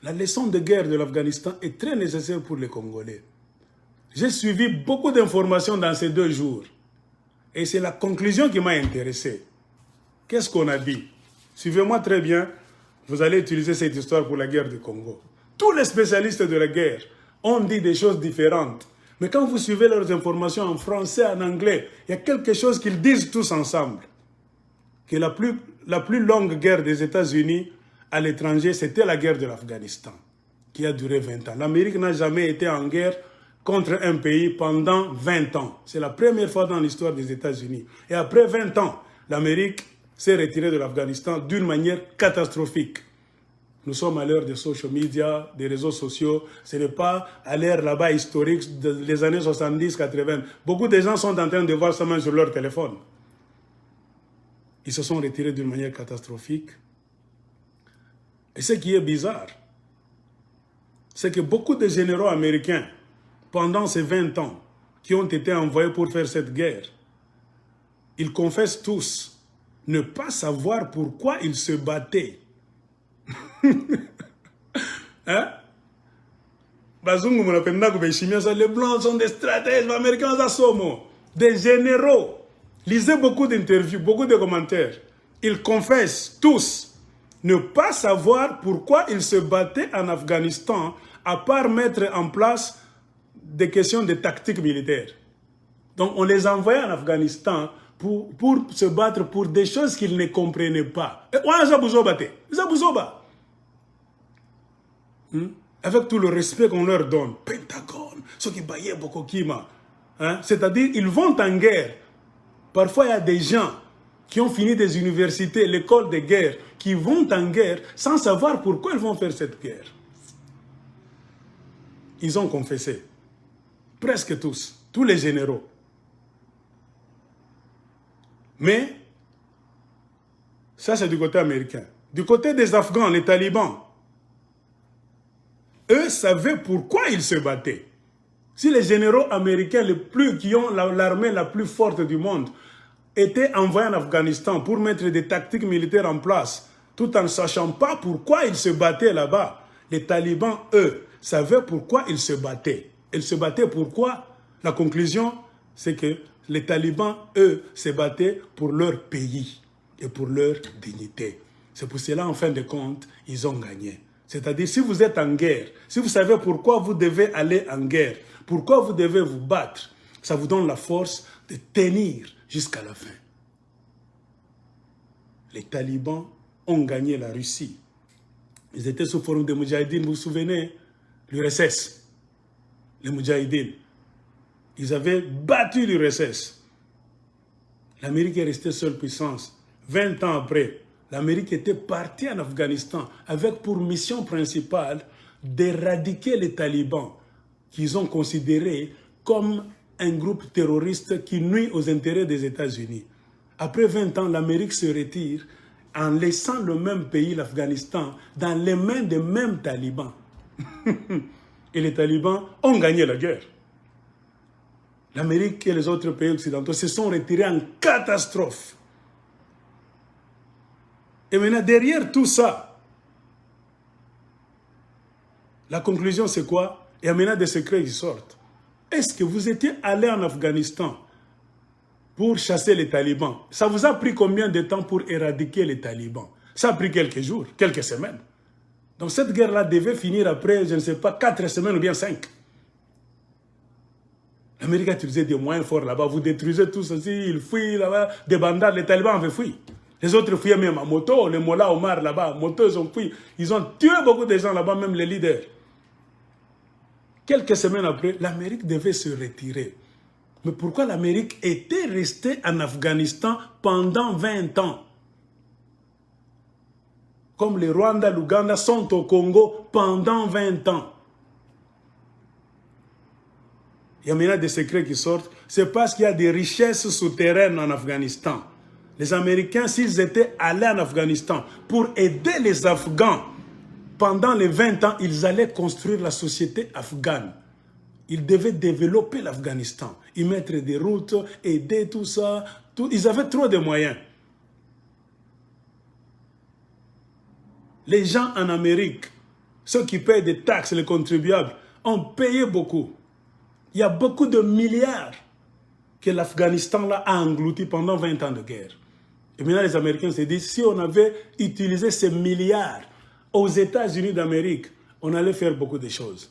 La leçon de guerre de l'Afghanistan est très nécessaire pour les Congolais. J'ai suivi beaucoup d'informations dans ces 2 jours. Et c'est la conclusion qui m'a intéressé. Qu'est-ce qu'on a dit? Suivez-moi très bien. Vous allez utiliser cette histoire pour la guerre du Congo. Tous les spécialistes de la guerre ont dit des choses différentes. Mais quand vous suivez leurs informations en français, en anglais, il y a quelque chose qu'ils disent tous ensemble. Que la plus longue guerre des États-Unis à l'étranger, c'était la guerre de l'Afghanistan, qui a duré 20 ans. L'Amérique n'a jamais été en guerre contre un pays pendant 20 ans. C'est la première fois dans l'histoire des États-Unis. Et après 20 ans, l'Amérique s'est retirée de l'Afghanistan d'une manière catastrophique. Nous sommes à l'ère des social media, des réseaux sociaux. Ce n'est pas à l'ère là-bas historique des années 70-80. Beaucoup de gens sont en train de voir ça même sur leur téléphone. Ils se sont retirés d'une manière catastrophique. Et ce qui est bizarre, c'est que beaucoup de généraux américains, pendant ces 20 ans, qui ont été envoyés pour faire cette guerre, ils confessent tous ne pas savoir pourquoi ils se battaient. Hein? Les Blancs sont des stratèges, les Américains sont des généraux. Lisez beaucoup d'interviews, beaucoup de commentaires. Ils confessent tous ne pas savoir pourquoi ils se battaient en Afghanistan, à part mettre en place des questions de tactique militaire. Donc on les envoyait en Afghanistan pour se battre pour des choses qu'ils ne comprenaient pas. Avec tout le respect qu'on leur donne, Pentagone, ceux qui baillaient Bokokima, c'est-à-dire ils vont en guerre. Parfois il y a des gens qui ont fini des universités, l'école de guerre, qui vont en guerre sans savoir pourquoi ils vont faire cette guerre. Ils ont confessé. Presque tous les généraux. Mais, ça c'est du côté américain. Du côté des Afghans, les talibans, eux savaient pourquoi ils se battaient. Si les généraux américains qui ont l'armée la plus forte du monde étaient envoyés en Afghanistan pour mettre des tactiques militaires en place, tout en ne sachant pas pourquoi ils se battaient là-bas, les talibans, eux, savaient pourquoi ils se battaient. Ils se battaient pourquoi? La conclusion, c'est que les talibans, eux, se battaient pour leur pays et pour leur dignité. C'est pour cela, en fin de compte, ils ont gagné. C'est-à-dire, si vous êtes en guerre, si vous savez pourquoi vous devez aller en guerre, pourquoi vous devez vous battre, ça vous donne la force de tenir jusqu'à la fin. Les talibans ont gagné la Russie. Ils étaient sous forme de Moudjahidine, vous vous souvenez? L'URSS, les Moudjahidines. Ils avaient battu l'URSS. L'Amérique est restée seule puissance. 20 ans après, l'Amérique était partie en Afghanistan avec pour mission principale d'éradiquer les talibans qu'ils ont considérés comme un groupe terroriste qui nuit aux intérêts des États-Unis. Après 20 ans, l'Amérique se retire en laissant le même pays, l'Afghanistan, dans les mains des mêmes talibans. Et les talibans ont gagné la guerre. L'Amérique et les autres pays occidentaux se sont retirés en catastrophe. Et maintenant, derrière tout ça, la conclusion c'est quoi? Il y a maintenant des secrets qui sortent. Est-ce que vous étiez allé en Afghanistan pour chasser les talibans? Ça vous a pris combien de temps pour éradiquer les talibans? Ça a pris quelques jours, quelques semaines. Donc cette guerre-là devait finir après, je ne sais pas, 4 semaines ou bien 5. L'Amérique a utilisé des moyens forts là-bas. Vous détruisez tout ceci, ils fuient là-bas. Des bandades, les talibans avaient fui. Les autres fuyaient même à moto, les Mollahs Omar là-bas, moto, ils ont fui. Ils ont tué beaucoup de gens là-bas, même les leaders. Quelques semaines après, l'Amérique devait se retirer. Mais pourquoi l'Amérique était restée en Afghanistan pendant 20 ans? Comme le Rwanda, l'Ouganda sont au Congo pendant 20 ans. Il y a maintenant des secrets qui sortent. C'est parce qu'il y a des richesses souterraines en Afghanistan. Les Américains, s'ils étaient allés en Afghanistan pour aider les Afghans, pendant les 20 ans, ils allaient construire la société afghane. Ils devaient développer l'Afghanistan. Ils mettre des routes, aider tout ça. Ils avaient trop de moyens. Les gens en Amérique Ceux qui payent des taxes, les contribuables, ont payé beaucoup. Il y a beaucoup de milliards que l'Afghanistan a engloutis pendant 20 ans de guerre. Et maintenant, les Américains se disent, si on avait utilisé ces milliards aux États-Unis d'Amérique, on allait faire beaucoup de choses.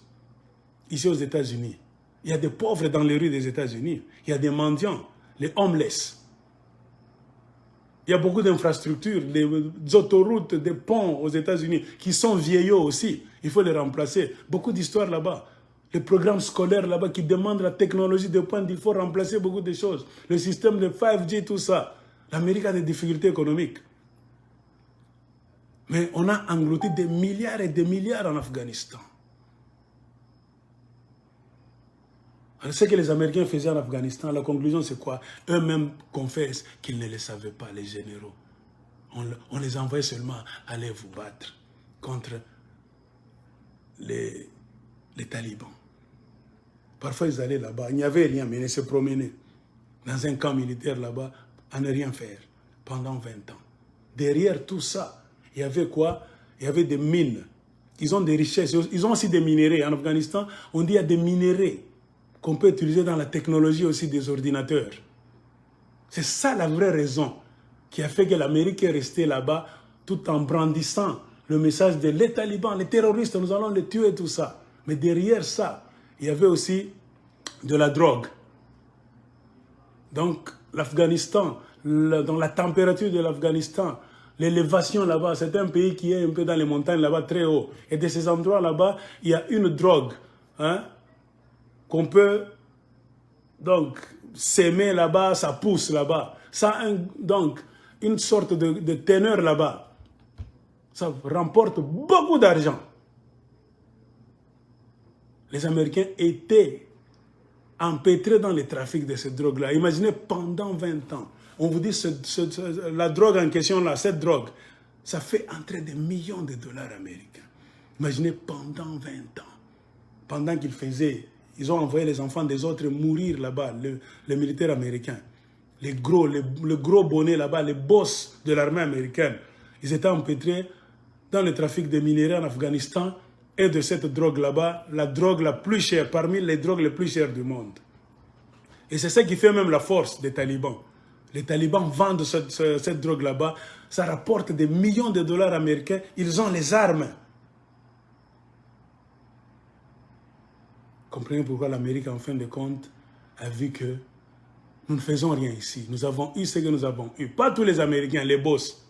Ici aux États-Unis, il y a des pauvres dans les rues des États-Unis. Il y a des mendiants, les homeless. Il y a beaucoup d'infrastructures, des autoroutes, des ponts aux États-Unis qui sont vieillots aussi. Il faut les remplacer. Beaucoup d'histoires là-bas. Les programmes scolaires là-bas qui demandent la technologie de pointe, il faut remplacer beaucoup de choses. Le système de 5G, tout ça. L'Amérique a des difficultés économiques. Mais on a englouti des milliards et des milliards en Afghanistan. Alors, ce que les Américains faisaient en Afghanistan, la conclusion c'est quoi? Eux-mêmes confessent qu'ils ne le savaient pas, les généraux. On les envoyait seulement aller vous battre contre les talibans. Parfois ils allaient là-bas, il n'y avait rien, mais ils se promenaient dans un camp militaire là-bas à ne rien faire pendant 20 ans. Derrière tout ça, il y avait quoi? Il y avait des mines. Ils ont des richesses, ils ont aussi des minéraux. En Afghanistan, on dit qu'il y a des minéraux qu'on peut utiliser dans la technologie aussi des ordinateurs. C'est ça la vraie raison qui a fait que l'Amérique est restée là-bas tout en brandissant le message de les talibans, les terroristes, nous allons les tuer, tout ça. Mais derrière ça, il y avait aussi de la drogue. Donc l'Afghanistan, dans la température de l'Afghanistan, l'élévation là-bas, c'est un pays qui est un peu dans les montagnes là-bas, très haut. Et de ces endroits là-bas, il y a une drogue, hein, qu'on peut donc s'aimer là-bas, ça pousse là-bas. Ça a donc une sorte de teneur là-bas. Ça remporte beaucoup d'argent. Les Américains étaient empêtrés dans le trafic de cette drogue-là. Imaginez pendant 20 ans. On vous dit la drogue en question là, cette drogue, ça fait entrer des millions de dollars américains. Imaginez pendant 20 ans. Pendant qu'ils faisaient... Ils ont envoyé les enfants des autres mourir là-bas, les militaires américains. Le gros bonnet là-bas, les boss de l'armée américaine. Ils étaient empêtrés dans le trafic de minéraux en Afghanistan et de cette drogue là-bas, la drogue la plus chère, parmi les drogues les plus chères du monde. Et c'est ça qui fait même la force des talibans. Les talibans vendent cette drogue là-bas, ça rapporte des millions de dollars américains, ils ont les armes. Comprenez pourquoi l'Amérique, en fin de compte, a vu que nous ne faisons rien ici. Nous avons eu ce que nous avons eu. Pas tous les Américains, les boss.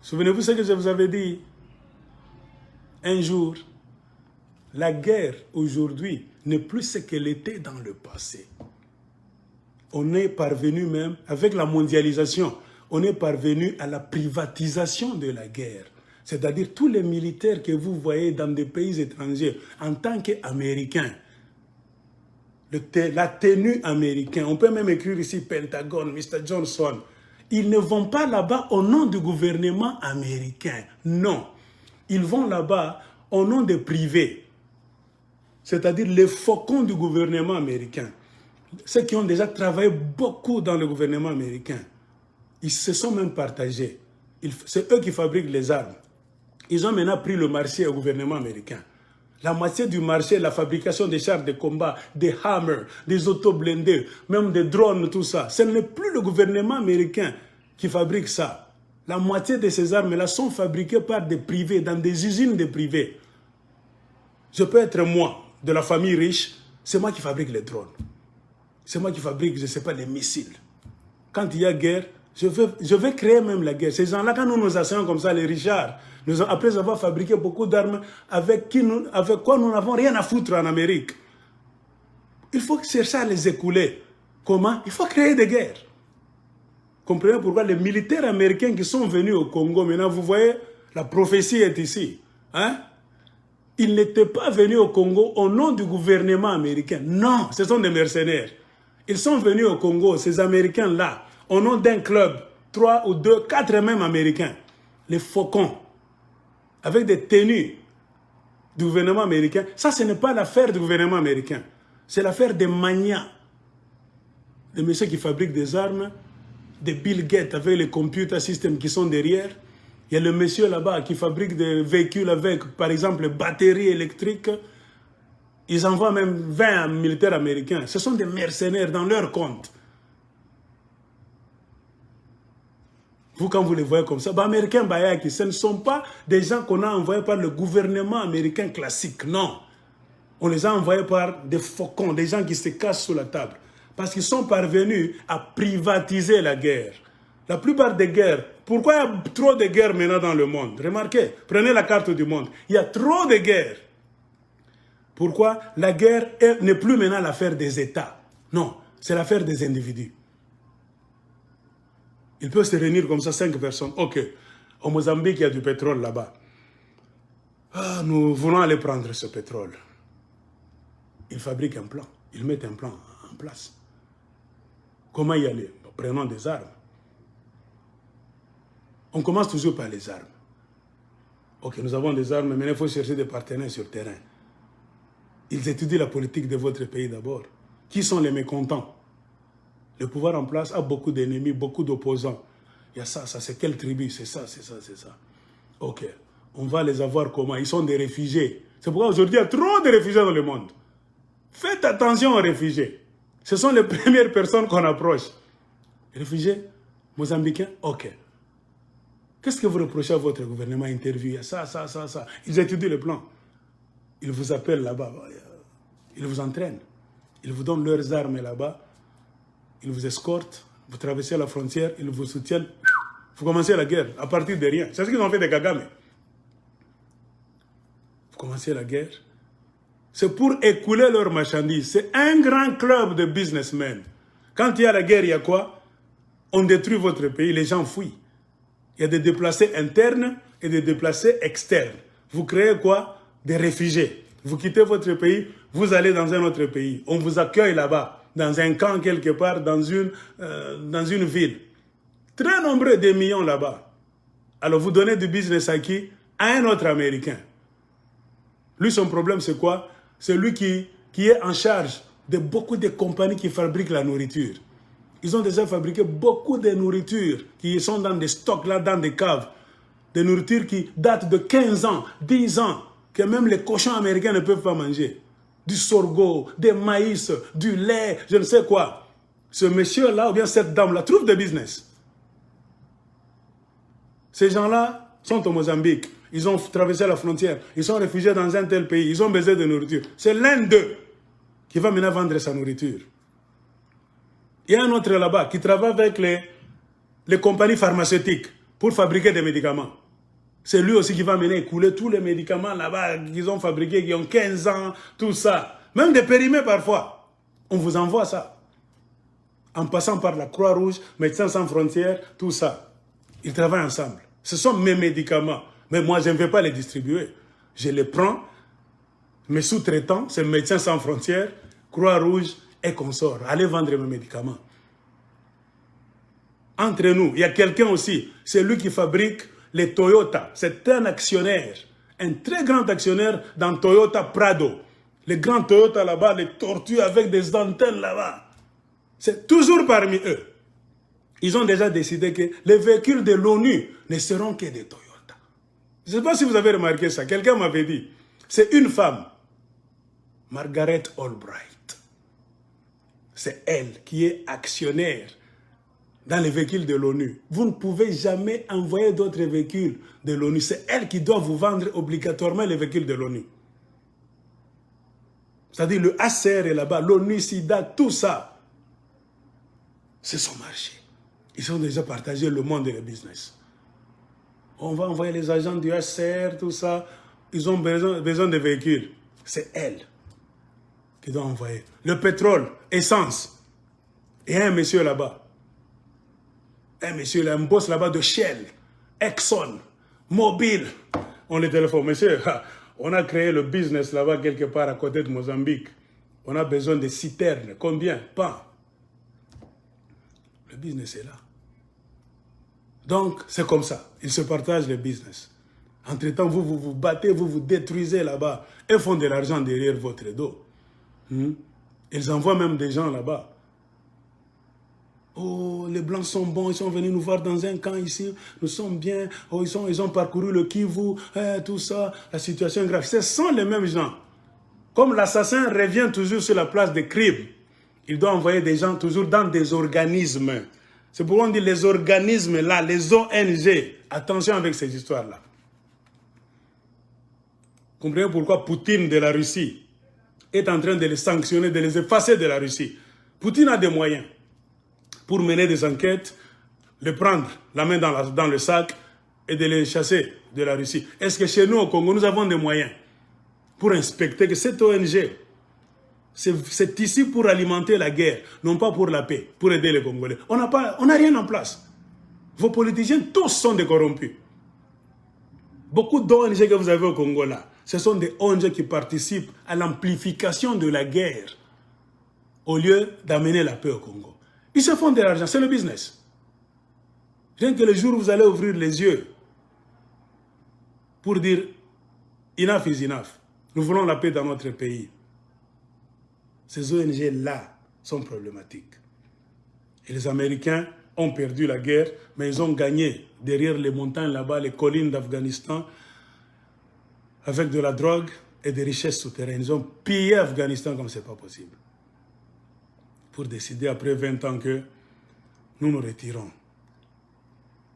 Souvenez-vous ce que je vous avais dit un jour. La guerre, aujourd'hui, n'est plus ce qu'elle était dans le passé. On est parvenu même, avec la mondialisation, on est parvenu à la privatisation de la guerre. C'est-à-dire tous les militaires que vous voyez dans des pays étrangers, en tant qu'Américains, la tenue américaine, on peut même écrire ici Pentagone, Mr. Johnson, ils ne vont pas là-bas au nom du gouvernement américain. Non. Ils vont là-bas au nom des privés. C'est-à-dire les faucons du gouvernement américain. Ceux qui ont déjà travaillé beaucoup dans le gouvernement américain. Ils se sont même partagés. C'est eux qui fabriquent les armes. Ils ont maintenant pris le marché au gouvernement américain. La moitié du marché, la fabrication des chars de combat, des hammers, des autos blindés, même des drones, tout ça. Ce n'est plus le gouvernement américain qui fabrique ça. La moitié de ces armes-là sont fabriquées par des privés, dans des usines de privés. Je peux être moi, de la famille riche, c'est moi qui fabrique les drones. C'est moi qui fabrique, je ne sais pas, les missiles. Quand il y a guerre, je vais créer même la guerre. Ces gens-là, quand nous nous asseyons comme ça, les richards, après avoir fabriqué beaucoup d'armes, avec quoi nous n'avons rien à foutre en Amérique. Il faut chercher à les écouler. Comment? Il faut créer des guerres. Comprenez pourquoi les militaires américains qui sont venus au Congo, maintenant vous voyez, la prophétie est ici. Hein? Ils n'étaient pas venus au Congo au nom du gouvernement américain. Non, ce sont des mercenaires. Ils sont venus au Congo, ces Américains-là, au nom d'un club, 3 ou 2, 4 même Américains, les faucons, avec des tenues du gouvernement américain. Ça, ce n'est pas l'affaire du gouvernement américain. C'est l'affaire des magnats, des messieurs qui fabriquent des armes, des Bill Gates avec les computer systems qui sont derrière, Il y a le monsieur là-bas qui fabrique des véhicules avec, par exemple, batteries électriques. Ils envoient même 20 militaires américains. Ce sont des mercenaires dans leur compte. Vous, quand vous les voyez comme ça, Américains, Bayaki, ce ne sont pas des gens qu'on a envoyés par le gouvernement américain classique, non. On les a envoyés par des faucons, des gens qui se cachent sous la table. Parce qu'ils sont parvenus à privatiser la guerre. La plupart des guerres, pourquoi il y a trop de guerres maintenant dans le monde? Remarquez, prenez la carte du monde. Il y a trop de guerres. Pourquoi? La guerre n'est plus maintenant l'affaire des États. Non, c'est l'affaire des individus. Il peut se réunir comme ça, 5 personnes. Ok, au Mozambique, il y a du pétrole là-bas. Ah, nous voulons aller prendre ce pétrole. Ils fabriquent un plan. Ils mettent un plan en place. Comment y aller? Prenons des armes. On commence toujours par les armes. Ok, nous avons des armes, mais il faut chercher des partenaires sur le terrain. Ils étudient la politique de votre pays d'abord. Qui sont les mécontents? Le pouvoir en place a beaucoup d'ennemis, beaucoup d'opposants. Il y a ça, c'est quelle tribu? C'est ça, c'est ça, c'est ça. Ok, on va les avoir comment? Ils sont des réfugiés. C'est pourquoi aujourd'hui il y a trop de réfugiés dans le monde. Faites attention aux réfugiés. Ce sont les premières personnes qu'on approche. Réfugiés mozambicains? Ok. Qu'est-ce que vous reprochez à votre gouvernement? Interview, il y a ça, ça, ça, ça. Ils étudient le plan. Ils vous appellent là-bas. Ils vous entraînent. Ils vous donnent leurs armes là-bas. Ils vous escortent. Vous traversez la frontière. Ils vous soutiennent. Vous commencez la guerre à partir de rien. C'est ce qu'ils ont fait des Kagame. Vous commencez la guerre. C'est pour écouler leurs marchandises. C'est un grand club de businessmen. Quand il y a la guerre, il y a quoi? On détruit votre pays, les gens fuient. Il y a des déplacés internes et des déplacés externes. Vous créez quoi? Des réfugiés. Vous quittez votre pays, vous allez dans un autre pays. On vous accueille là-bas, dans un camp quelque part, dans une ville. Très nombreux, des millions là-bas. Alors vous donnez du business à qui? À un autre Américain. Lui, son problème, c'est quoi? C'est lui qui est en charge de beaucoup de compagnies qui fabriquent la nourriture. Ils ont déjà fabriqué beaucoup de nourriture qui sont dans des stocks, là, dans des caves. Des nourritures qui datent de 15 ans, 10 ans, que même les cochons américains ne peuvent pas manger. Du sorgho, des maïs, du lait, je ne sais quoi. Ce monsieur-là, ou bien cette dame-là, trouve des business. Ces gens-là sont au Mozambique. Ils ont traversé la frontière. Ils sont réfugiés dans un tel pays. Ils ont besoin de nourriture. C'est l'un d'eux qui va maintenant vendre sa nourriture. Il y a un autre là-bas qui travaille avec les compagnies pharmaceutiques pour fabriquer des médicaments. C'est lui aussi qui va mener écouler tous les médicaments là-bas qu'ils ont fabriqués, qui ont 15 ans, tout ça. Même des périmés parfois. On vous envoie ça. En passant par la Croix-Rouge, Médecins sans frontières, tout ça. Ils travaillent ensemble. Ce sont mes médicaments. Mais moi, je ne vais pas les distribuer. Je les prends. Mes sous-traitants, c'est Médecins sans frontières, Croix-Rouge et consorts. Allez vendre mes médicaments. Entre nous, il y a quelqu'un aussi. C'est lui qui fabrique les Toyota. C'est un actionnaire. Un très grand actionnaire dans Toyota Prado. Les grands Toyota là-bas, les tortues avec des antennes là-bas. C'est toujours parmi eux. Ils ont déjà décidé que les véhicules de l'ONU ne seront que des Toyota. Je ne sais pas si vous avez remarqué ça. Quelqu'un m'avait dit. C'est une femme. Margaret Albright. C'est elle qui est actionnaire dans les véhicules de l'ONU. Vous ne pouvez jamais envoyer d'autres véhicules de l'ONU. C'est elle qui doit vous vendre obligatoirement les véhicules de l'ONU. C'est-à-dire le ACR est là-bas, l'ONU, SIDA, tout ça. C'est son marché. Ils ont déjà partagé le monde et le business. On va envoyer les agents du ACR, tout ça. Ils ont besoin de véhicules. C'est elle qui doit envoyer. Le pétrole, essence. Et un monsieur là-bas. Un monsieur là, un boss là-bas de Shell, Exxon, Mobil. On les téléphone. Monsieur, on a créé le business là-bas quelque part à côté de Mozambique. On a besoin de citernes. Combien? Pas. Le business est là. Donc, c'est comme ça. Ils se partagent le business. Entre-temps, vous vous battez, vous vous détruisez là-bas et font de l'argent derrière votre dos. Ils envoient même des gens là-bas. Oh, les Blancs sont bons, ils sont venus nous voir dans un camp ici, nous sommes bien, oh, ils ont parcouru le Kivu, tout ça, la situation est grave. Ce sont les mêmes gens. Comme l'assassin revient toujours sur la place des crimes, il doit envoyer des gens toujours dans des organismes. C'est pourquoi on dit les organismes là, les ONG. Attention avec ces histoires-là. Comprenez pourquoi Poutine de la Russie est en train de les sanctionner, de les effacer de la Russie. Poutine a des moyens pour mener des enquêtes, les prendre la main dans le sac et de les chasser de la Russie. Est-ce que chez nous au Congo, nous avons des moyens pour inspecter que cette ONG, c'est ici pour alimenter la guerre, non pas pour la paix, pour aider les Congolais. On n'a rien en place. Vos politiciens, tous sont des corrompus. Beaucoup d'ONG que vous avez au Congo là, ce sont des ONG qui participent à l'amplification de la guerre au lieu d'amener la paix au Congo. Ils se font de l'argent, c'est le business. Rien que le jour où vous allez ouvrir les yeux pour dire enough is enough, nous voulons la paix dans notre pays. Ces ONG-là sont problématiques. Et les Américains ont perdu la guerre, mais ils ont gagné derrière les montagnes là-bas, les collines d'Afghanistan, avec de la drogue et des richesses souterraines. Ils ont pillé Afghanistan comme ce n'est pas possible. Pour décider après 20 ans que nous nous retirons.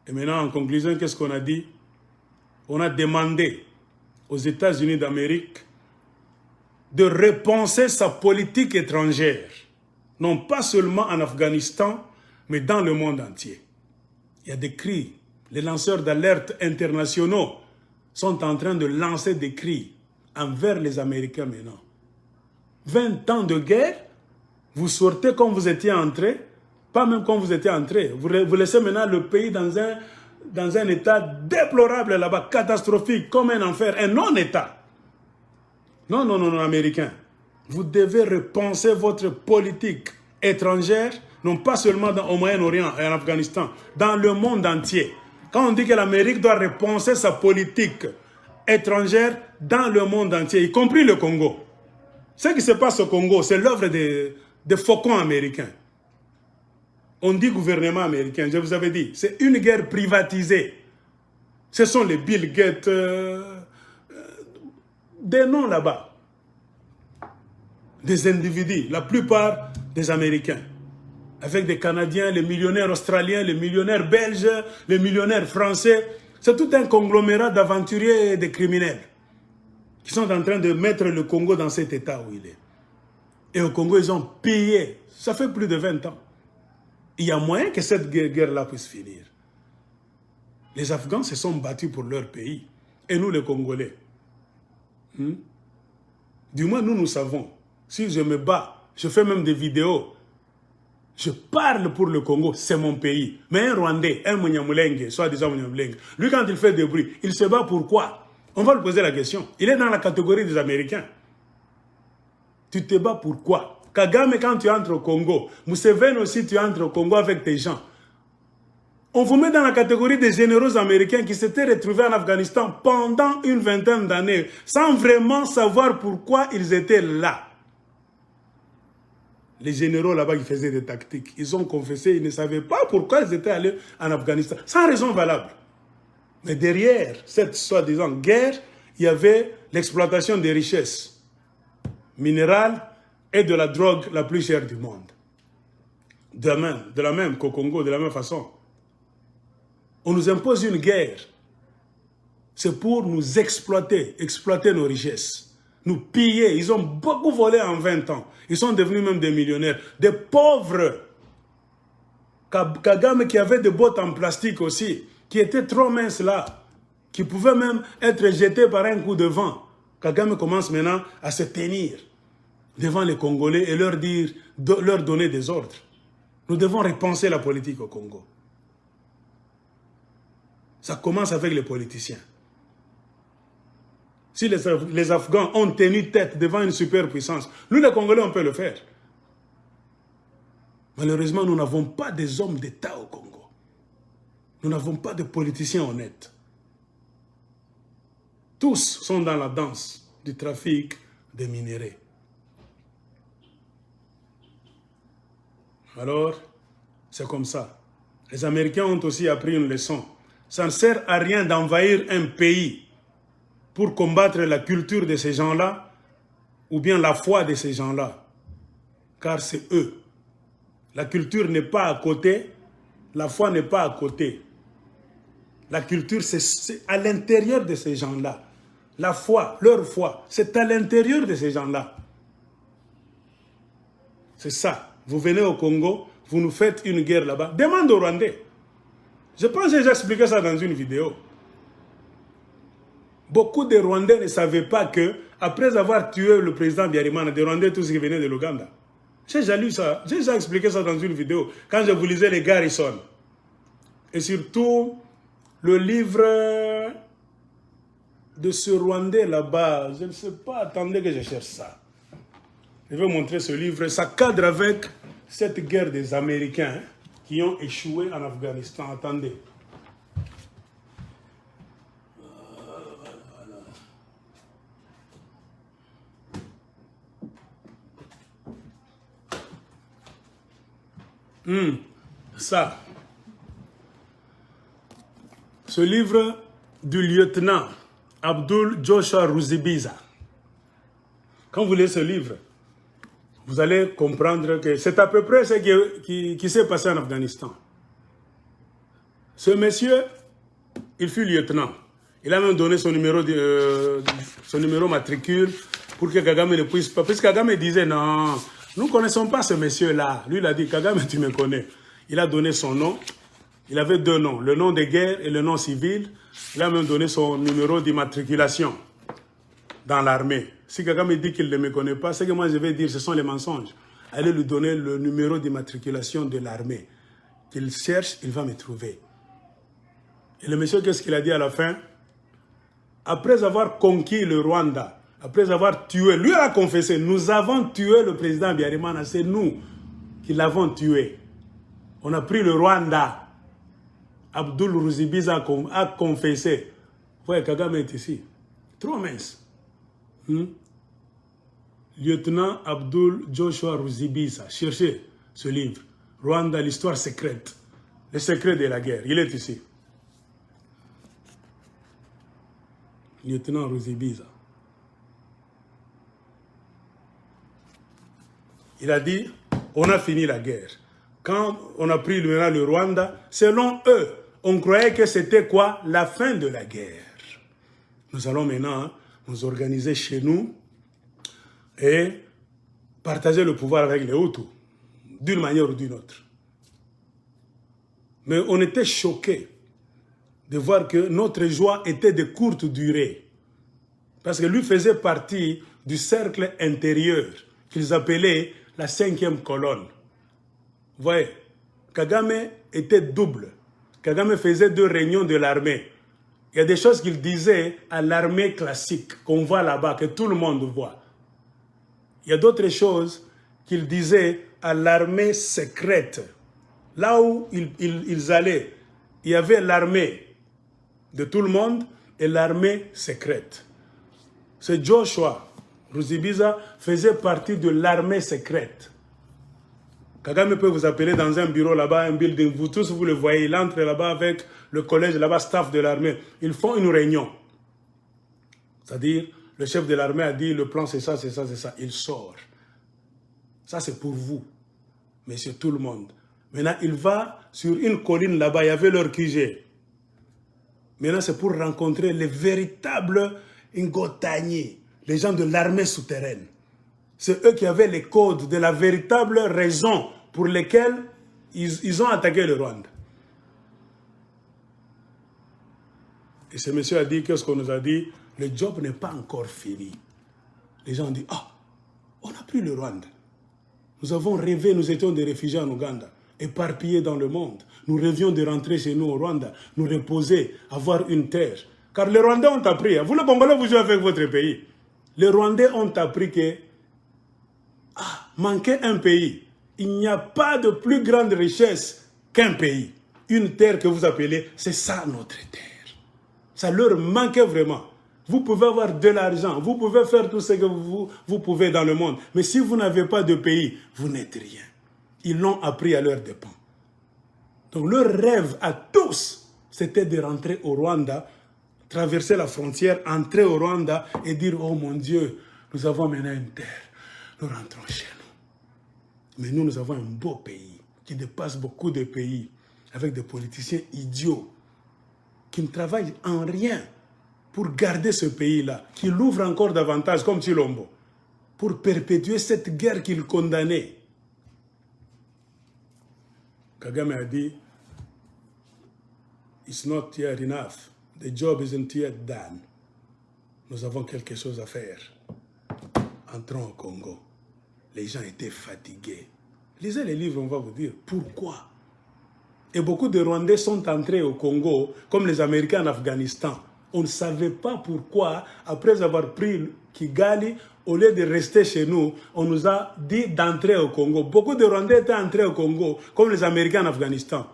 Et maintenant, en conclusion, qu'est-ce qu'on a dit? On a demandé aux États-Unis d'Amérique de repenser sa politique étrangère, non pas seulement en Afghanistan, mais dans le monde entier. Il y a des cris. Les lanceurs d'alerte internationaux sont en train de lancer des cris envers les Américains maintenant. 20 ans de guerre, vous sortez comme vous étiez entré, pas même comme vous étiez entré. Vous laissez maintenant le pays dans un état déplorable là-bas, catastrophique, comme un enfer, un non-état. Non, non, non, non, Américains. Vous devez repenser votre politique étrangère, non pas seulement au Moyen-Orient et en Afghanistan, dans le monde entier. Quand on dit que l'Amérique doit repenser sa politique étrangère dans le monde entier, y compris le Congo. Ce qui se passe au Congo, c'est l'œuvre des faucons américains. On dit gouvernement américain, je vous avais dit, c'est une guerre privatisée. Ce sont les Bill Gates, des noms là-bas, des individus, la plupart des Américains, avec des Canadiens, les millionnaires australiens, les millionnaires belges, les millionnaires français. C'est tout un conglomérat d'aventuriers et de criminels qui sont en train de mettre le Congo dans cet état où il est. Et au Congo, ils ont pillé. Ça fait plus de 20 ans. Il y a moyen que cette guerre-là puisse finir. Les Afghans se sont battus pour leur pays. Et nous, les Congolais. Du moins, nous savons. Si je me bats, je fais même des vidéos. Je parle pour le Congo, c'est mon pays. Mais un Rwandais, un Munyamulenge, soi-disant Munyamulenge, lui, quand il fait des bruits, il se bat pourquoi? On va lui poser la question. Il est dans la catégorie des Américains. Tu te bats pourquoi? Kagame, quand tu entres au Congo, Museveni aussi, tu entres au Congo avec tes gens. On vous met dans la catégorie des généraux américains qui s'étaient retrouvés en Afghanistan pendant une vingtaine d'années, sans vraiment savoir pourquoi ils étaient là. Les généraux là-bas qui faisaient des tactiques, ils ont confessé, ils ne savaient pas pourquoi ils étaient allés en Afghanistan, sans raison valable. Mais derrière cette soi-disant guerre, il y avait l'exploitation des richesses minérales et de la drogue la plus chère du monde. De la même qu'au Congo, de la même façon. On nous impose une guerre. C'est pour nous exploiter nos richesses. Nous piller. Ils ont beaucoup volé en 20 ans. Ils sont devenus même des millionnaires. Des pauvres. Kagame qui avait des bottes en plastique aussi, qui étaient trop minces là, qui pouvaient même être jetés par un coup de vent. Kagame commence maintenant à se tenir devant les Congolais et leur donner des ordres. Nous devons repenser la politique au Congo. Ça commence avec les politiciens. Si les Afghans ont tenu tête devant une superpuissance, nous les Congolais, on peut le faire. Malheureusement, nous n'avons pas des hommes d'État au Congo. Nous n'avons pas de politiciens honnêtes. Tous sont dans la danse du trafic des minéraux. Alors, C'est comme ça. Les Américains ont aussi appris une leçon. Ça ne sert à rien d'envahir un pays pour combattre la culture de ces gens-là ou bien la foi de ces gens-là. Car c'est eux. La culture n'est pas à côté, la foi n'est pas à côté. La culture, c'est à l'intérieur de ces gens-là. La foi, leur foi, c'est à l'intérieur de ces gens-là. C'est ça. Vous venez au Congo, vous nous faites une guerre là-bas. Demande aux Rwandais. Je pense que j'ai expliqué ça dans une vidéo. Beaucoup de Rwandais ne savaient pas que, après avoir tué le président Biarimana, des Rwandais tous qui venaient de l'Ouganda. J'ai déjà lu ça, j'ai déjà expliqué ça dans une vidéo, quand je vous lisais les Garrison. Et surtout, le livre de ce Rwandais là-bas, je ne sais pas, attendez que je cherche ça. Je vais montrer ce livre, ça cadre avec cette guerre des Américains qui ont échoué en Afghanistan. Attendez. Ça. Ce livre du lieutenant Abdul Joshua Ruzibiza. Quand vous lisez ce livre, vous allez comprendre que c'est à peu près ce qui s'est passé en Afghanistan. Ce monsieur, il fut lieutenant. Il a même donné son numéro matricule pour que Kagame ne puisse pas. Parce que Kagame disait non, nous ne connaissons pas ce monsieur-là. Lui, il a dit Kagame, tu me connais. Il a donné son nom. Il avait deux noms, le nom de guerre et le nom civil. Il a même donné son numéro d'immatriculation dans l'armée. Si Kagame dit qu'il ne me connaît pas, ce que moi je vais dire, ce sont les mensonges. Allez lui donner le numéro d'immatriculation de l'armée. Qu'il cherche, il va me trouver. Et le monsieur, qu'est-ce qu'il a dit à la fin? Après avoir conquis le Rwanda, après avoir tué, lui a confessé, nous avons tué le président Biarimana, c'est nous qui l'avons tué. On a pris le Rwanda. Abdul Ruzibiza a confessé. Vous voyez, Kagame est ici. Trop mince. Lieutenant Abdul Joshua Ruzibiza. Cherchez ce livre. Rwanda, l'histoire secrète. Le secret de la guerre. Il est ici. Lieutenant Ruzibiza. Il a dit, on a fini la guerre. Quand on a pris le Rwanda, selon eux, on croyait que c'était quoi? La fin de la guerre. Nous allons maintenant nous organiser chez nous et partager le pouvoir avec les Hutus, d'une manière ou d'une autre. Mais on était choqués de voir que notre joie était de courte durée. Parce que lui faisait partie du cercle intérieur qu'ils appelaient la 5e colonne. Vous voyez, Kagame était double. Kagame faisait 2 réunions de l'armée. Il y a des choses qu'il disait à l'armée classique, qu'on voit là-bas, que tout le monde voit. Il y a d'autres choses qu'il disait à l'armée secrète. Là où ils allaient, il y avait l'armée de tout le monde et l'armée secrète. Ce Joshua Ruzibiza faisait partie de l'armée secrète. Kagame peut vous appeler dans un bureau là-bas, un building. Vous tous, vous le voyez. Il entre là-bas avec le collège là-bas, staff de l'armée. Ils font une réunion. C'est-à-dire, le chef de l'armée a dit, le plan c'est ça, c'est ça, c'est ça. Il sort. Ça c'est pour vous. Mais c'est tout le monde. Maintenant, il va sur une colline là-bas. Il y avait leur QG. Maintenant, c'est pour rencontrer les véritables Ngotagni, les gens de l'armée souterraine. C'est eux qui avaient les codes de la véritable raison pour lesquelles ils ont attaqué le Rwanda. Et ce monsieur a dit, qu'est-ce qu'on nous a dit? Le job n'est pas encore fini. Les gens ont dit, ah, on a pris le Rwanda. Nous avons rêvé, nous étions des réfugiés en Ouganda, éparpillés dans le monde. Nous rêvions de rentrer chez nous au Rwanda, nous reposer, avoir une terre. Car les Rwandais ont appris, vous le Congolais, vous jouez avec votre pays. Les Rwandais ont appris que manquer un pays, il n'y a pas de plus grande richesse qu'un pays. Une terre que vous appelez, c'est ça notre terre. Ça leur manquait vraiment. Vous pouvez avoir de l'argent, vous pouvez faire tout ce que vous pouvez dans le monde. Mais si vous n'avez pas de pays, vous n'êtes rien. Ils l'ont appris à leurs dépens. Donc leur rêve à tous, c'était de rentrer au Rwanda, traverser la frontière, entrer au Rwanda et dire « Oh mon Dieu, nous avons maintenant une terre, nous rentrons chez nous. » Mais nous avons un beau pays qui dépasse beaucoup de pays, avec des politiciens idiots qui ne travaillent en rien pour garder ce pays-là, qui l'ouvre encore davantage comme Chilombo, pour perpétuer cette guerre qu'il condamnait. Kagame a dit, it's not yet enough. The job isn't yet done. Nous avons quelque chose à faire. Entrons au Congo. Les gens étaient fatigués. Lisez les livres, on va vous dire pourquoi. Et beaucoup de Rwandais sont entrés au Congo, comme les Américains en Afghanistan. On ne savait pas pourquoi, après avoir pris Kigali, au lieu de rester chez nous, on nous a dit d'entrer au Congo. Beaucoup de Rwandais étaient entrés au Congo, comme les Américains en Afghanistan.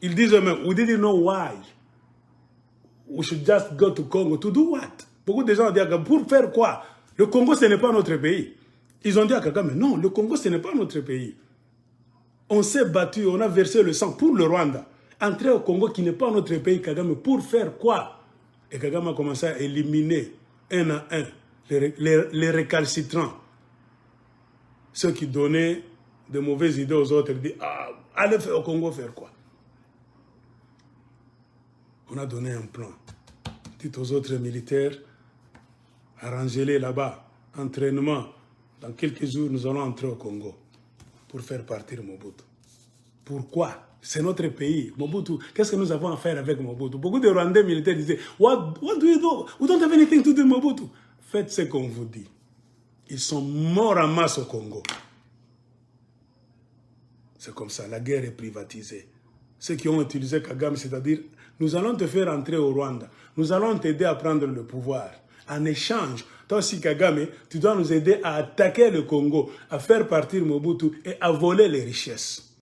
Ils disent eux-mêmes, we didn't know why. We should just go to Congo. To do what? Beaucoup de gens ont dit, pour faire quoi? Le Congo, ce n'est pas notre pays. Ils ont dit à Kagame, non, le Congo, ce n'est pas notre pays. On s'est battu, on a versé le sang pour le Rwanda. Entrer au Congo, qui n'est pas notre pays, Kagame, pour faire quoi? Et Kagame a commencé à éliminer un à un les récalcitrants. Ceux qui donnaient de mauvaises idées aux autres, ils disent, ah, allez au Congo faire quoi? On a donné un plan. Dit aux autres militaires, arrangez-les là-bas, entraînement. Dans quelques jours, nous allons entrer au Congo pour faire partir Mobutu. Pourquoi? C'est notre pays. Mobutu, qu'est-ce que nous avons à faire avec Mobutu? Beaucoup de Rwandais militaires disaient, what do you do? We don't have anything to do with Mobutu. Faites ce qu'on vous dit. Ils sont morts en masse au Congo. C'est comme ça, la guerre est privatisée. Ceux qui ont utilisé Kagame, c'est-à-dire, nous allons te faire entrer au Rwanda. Nous allons t'aider à prendre le pouvoir. En échange, toi aussi Kagame, tu dois nous aider à attaquer le Congo, à faire partir Mobutu et à voler les richesses.